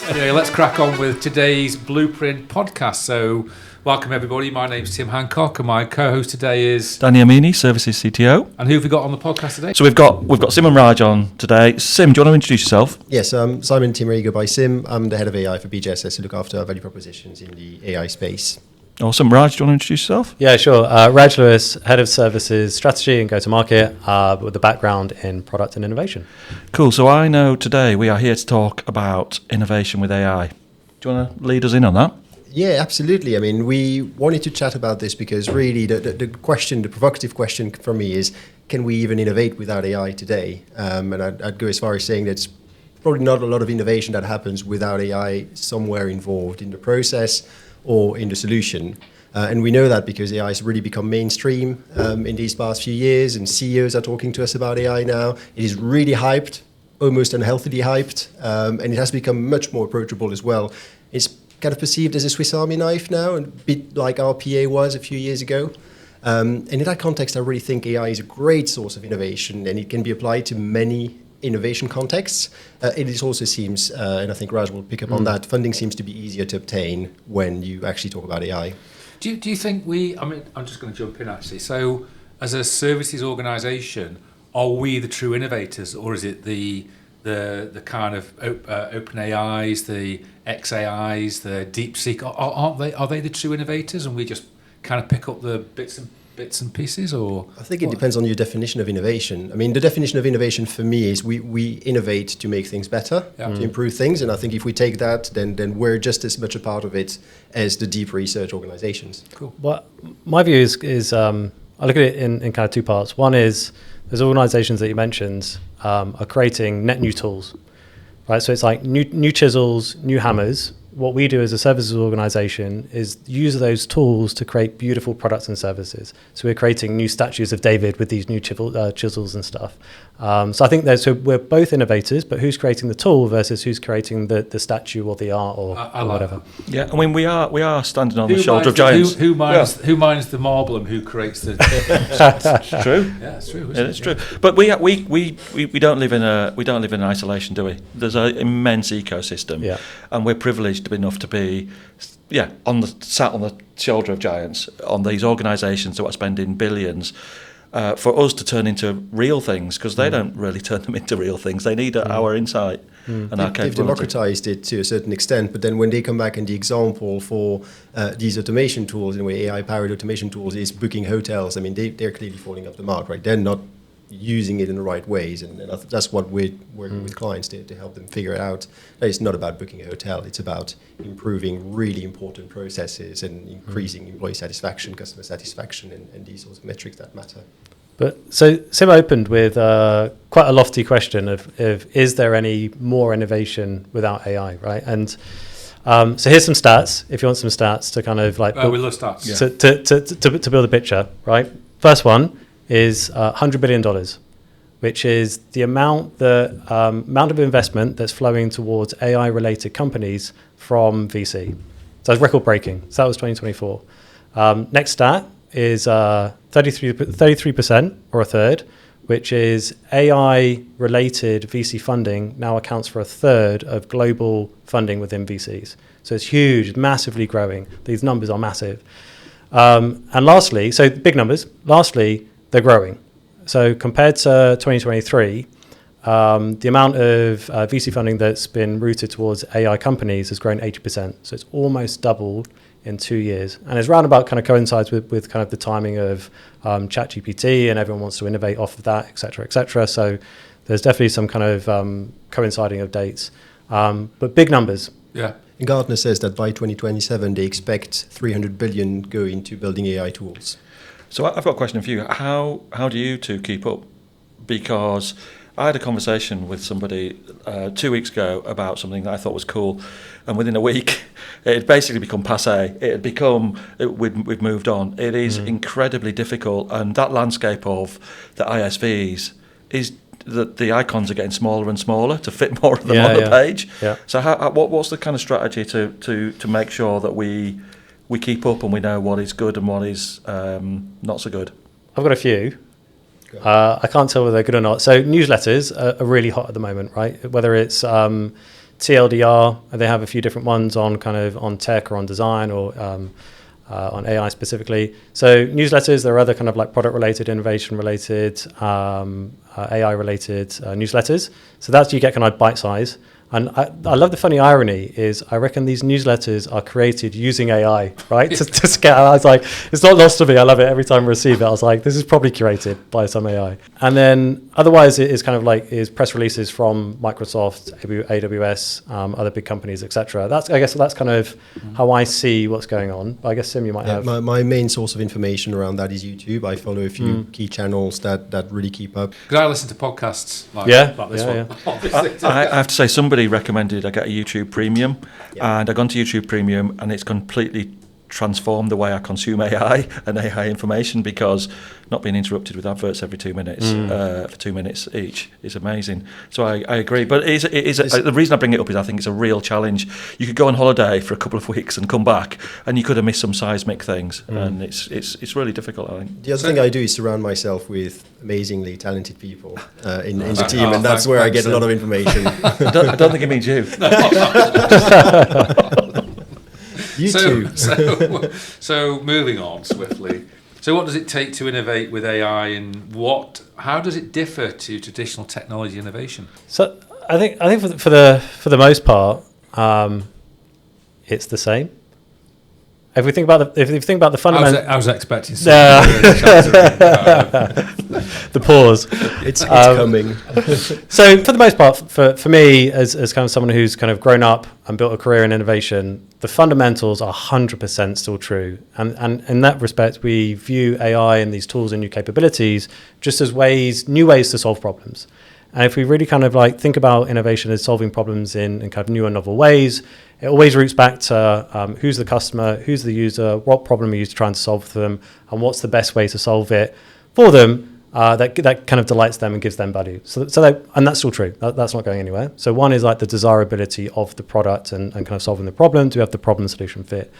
Anyway, let's crack on with today's Blueprint podcast. So, welcome everybody. My name's Tim Hancock, and my co-host today is Danny Amini, Services CTO. And who have we got on the podcast today? So we've got Sim and Raj on today. Sim, do you want to introduce yourself? Yes, Simon Timary, go by Sim. I'm the head of AI for BJSS, to look after our value propositions in the AI space. Awesome. Raj, do you want to introduce yourself? Yeah, sure. Raj Lewis, head of services strategy and go-to-market, with a background in product and innovation. Cool. So I know today we are here to talk about innovation with AI. Do you want to lead us in on that? Yeah, absolutely. I mean, we wanted to chat about this because really the question, the provocative question for me is, can we even innovate without AI today? And I'd go as far as saying that it's probably not a lot of innovation that happens without AI somewhere involved in the process or in the solution. And we know that because AI has really become mainstream in these past few years, and CEOs are talking to us about AI now. It is really hyped, almost unhealthily hyped, and it has become much more approachable as well. It's kind of perceived as a Swiss Army knife now, a bit like RPA was a few years ago. And in that context, I really think AI is a great source of innovation, and it can be applied to many innovation contexts. It is also seems, and I think Raj will pick up on that, funding seems to be easier to obtain when you actually talk about AI. Do you think I'm just going to jump in actually. So, as a services organisation, are we the true innovators, or is it the kind of open AIs, the XAIs, the DeepSeek? Are they the true innovators, and we just kind of pick up the bits and pieces, or? I think it depends on your definition of innovation. I mean, the definition of innovation for me is we innovate to make things better, to improve things, and I think if we take that, then we're just as much a part of it as the deep research organizations. Cool. Well, my view is I look at it in kind of two parts. One is there's organizations that you mentioned are creating net new tools, right? So it's like new chisels, new hammers. What we do as a services organization is use those tools to create beautiful products and services. So we're creating new statues of David with these new chisels and stuff. So I think so we're both innovators, but who's creating the tool versus who's creating the statue or the art or whatever. Yeah, I mean we are standing on the shoulder of giants. Who mines the marble and who creates the? It's true. Yeah, it's true. It's true. But we don't live in isolation, do we? There's an immense ecosystem, and we're privileged enough to be sat on the shoulder of giants, on these organisations that are spending billions for us to turn into real things, because they don't really turn them into real things. They need our insight and our capability. They've democratized it to a certain extent, but then when they come back and the example for these automation tools, in a way AI-powered automation tools, is booking hotels, I mean, they're clearly falling off the mark, right? They're not using it in the right ways, and that's what we're working with clients to help them figure it out. It's not about booking a hotel, it's about improving really important processes and increasing employee satisfaction, customer satisfaction, and these sorts of metrics that matter. But so Sim opened with quite a lofty question of is there any more innovation without AI, right? And so here's some stats, if you want some stats to kind of like we love stats. To build a picture, right? First one is $100 billion, which is the amount of investment that's flowing towards AI-related companies from VC. So it's record-breaking. So that was 2024. Next stat is 33% or a third, which is AI-related VC funding now accounts for a third of global funding within VCs. So it's huge, massively growing. These numbers are massive. And lastly, so big numbers. Lastly, they're growing. So compared to 2023, the amount of VC funding that's been routed towards AI companies has grown 80%. So it's almost doubled in 2 years. And it's roundabout kind of coincides with kind of the timing of ChatGPT, and everyone wants to innovate off of that, et cetera, et cetera. So there's definitely some kind of coinciding of dates. But big numbers. Yeah. And Gartner says that by 2027, they expect 300 billion go into building AI tools. So I've got a question for you. How do you two keep up? Because I had a conversation with somebody 2 weeks ago about something that I thought was cool, and within a week, it had basically become passé. It had become, we've moved on. It is incredibly difficult, and that landscape of the ISVs is that the icons are getting smaller and smaller to fit more of them on the page. Yeah. So what's the kind of strategy to make sure that we keep up and we know what is good and what is not so good? I've got a few. I can't tell whether they're good or not. So newsletters are really hot at the moment, right? Whether it's TLDR, they have a few different ones on kind of on tech or on design or on AI specifically. So newsletters, there are other kind of like product related, innovation related, AI related newsletters. So that's, you get kind of bite size. And I love the funny irony is I reckon these newsletters are created using AI, right? to scale. I was like, it's not lost to me. I love it every time I receive it. I was like, this is probably curated by some AI. And then otherwise it is kind of like is press releases from Microsoft, AWS, other big companies, etc. I guess that's kind of how I see what's going on. But I guess Sim, you might have. My main source of information around that is YouTube. I follow a few key channels that really keep up. Because I listen to podcasts like this one. I have to say, somebody recommended I get a YouTube Premium, and I've gone to YouTube Premium, and it's completely transformed the way I consume AI and AI information, because not being interrupted with adverts every 2 minutes for 2 minutes each is amazing. So I agree, but the reason I bring it up is I think it's a real challenge. You could go on holiday for a couple of weeks and come back, and you could have missed some seismic things, and it's really difficult, I think. The other thing I do is surround myself with amazingly talented people in the team, and that's where I get a lot of information. I don't think it means you. You too. So moving on swiftly. So what does it take to innovate with AI, and how does it differ to traditional technology innovation? So I think for the most part, it's the same. If you think about the fundamental, I was expecting the pause. It's coming. So for the most part, for me, as kind of someone who's kind of grown up and built a career in innovation, the fundamentals are 100% still true. And in that respect, we view AI and these tools and new capabilities just as new ways to solve problems. And if we really kind of like think about innovation as solving problems in kind of new and novel ways, it always roots back to who's the customer, who's the user, what problem are you trying to solve for them, and what's the best way to solve it for them that kind of delights them and gives them value. And that's still true. That's not going anywhere. So one is like the desirability of the product and kind of solving the problem. Do we have the problem solution fit?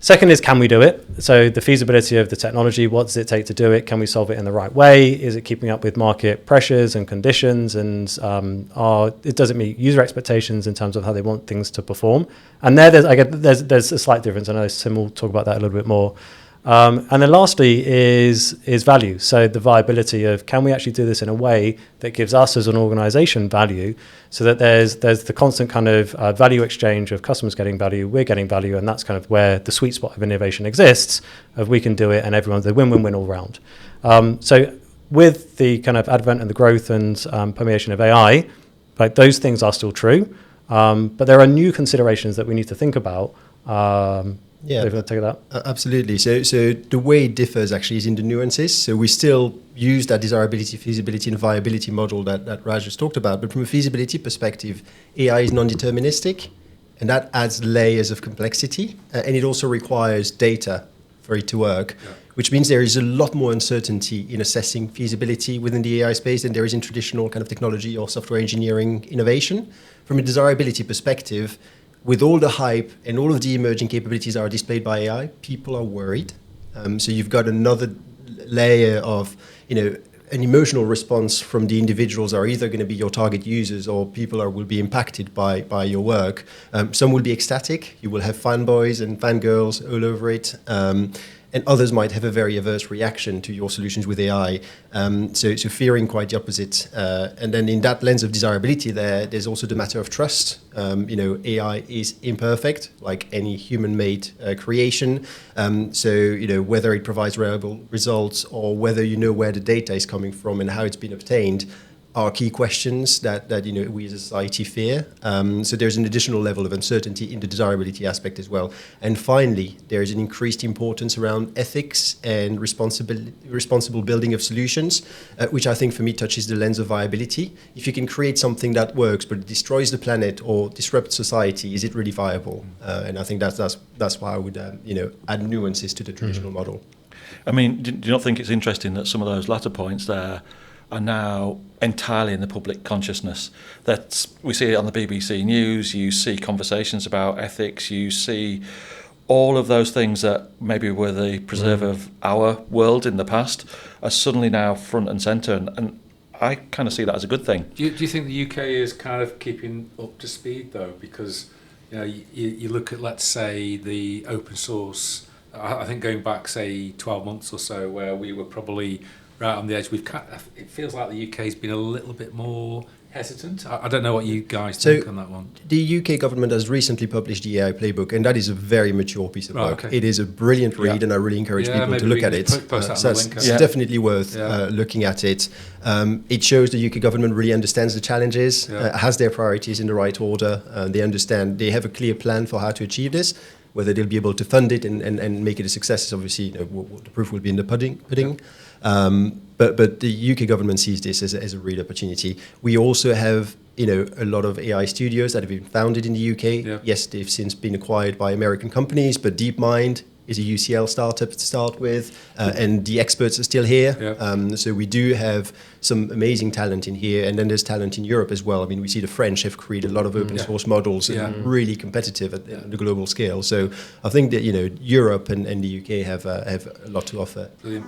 Second is, can we do it? So the feasibility of the technology, what does it take to do it? Can we solve it in the right way? Is it keeping up with market pressures and conditions? And does it meet user expectations in terms of how they want things to perform? And there's a slight difference. I know Sim will talk about that a little bit more. And then lastly is value. So the viability of, can we actually do this in a way that gives us as an organization value, so that there's the constant kind of value exchange of customers getting value, we're getting value, and that's kind of where the sweet spot of innovation exists, of we can do it and everyone's a win-win-win all round. So with the kind of advent and the growth and permeation of AI, like those things are still true, but there are new considerations that we need to think about. Take that. Absolutely. So the way it differs actually is in the nuances. So we still use that desirability, feasibility, and viability model that Raj just talked about. But from a feasibility perspective, AI is non-deterministic, and that adds layers of complexity. And it also requires data for it to work, which means there is a lot more uncertainty in assessing feasibility within the AI space than there is in traditional kind of technology or software engineering innovation. From a desirability perspective, with all the hype and all of the emerging capabilities that are displayed by AI, people are worried. So you've got another layer of, an emotional response from the individuals are either going to be your target users or people will be impacted by your work. Some will be ecstatic. You will have fanboys and fangirls all over it. And others might have a very averse reaction to your solutions with AI. So fearing quite the opposite. And then in that lens of desirability there's also the matter of trust. AI is imperfect, like any human-made creation. So whether it provides reliable results or whether you know where the data is coming from and how it's been obtained are key questions that we as a society fear. So there's an additional level of uncertainty in the desirability aspect as well. And finally, there is an increased importance around ethics and responsible building of solutions, which I think for me touches the lens of viability. If you can create something that works but it destroys the planet or disrupts society, is it really viable? And I think that's why I would add nuances to the traditional model. I mean, do you not think it's interesting that some of those latter points there are now entirely in the public consciousness? That we see it on the BBC News, you see conversations about ethics, you see all of those things that maybe were the preserve of our world in the past are suddenly now front and centre. And I kind of see that as a good thing. Do you think the UK is kind of keeping up to speed though? Because you look at, let's say, the open source. I think going back, say, 12 months or so, where we were probably right on the edge. It feels like the UK's been a little bit more hesitant. I don't know what you guys think on that one. The UK government has recently published the AI playbook, and that is a very mature piece of work. Okay. It is a brilliant read, and I really encourage people to look at it. So it's definitely worth looking at it. It shows the UK government really understands the challenges, has their priorities in the right order. They have a clear plan for how to achieve this. Whether they'll be able to fund it and make it a success is obviously, the proof will be in the pudding. But the UK government sees this as a real opportunity. We also have a lot of AI studios that have been founded in the UK. Yeah. Yes, they've since been acquired by American companies, but DeepMind is a UCL startup to start with, and the experts are still here. Yeah. So we do have some amazing talent in here, and then there's talent in Europe as well. I mean, we see the French have created a lot of open source models and really competitive at the global scale. So I think that Europe and the UK have a lot to offer. Brilliant.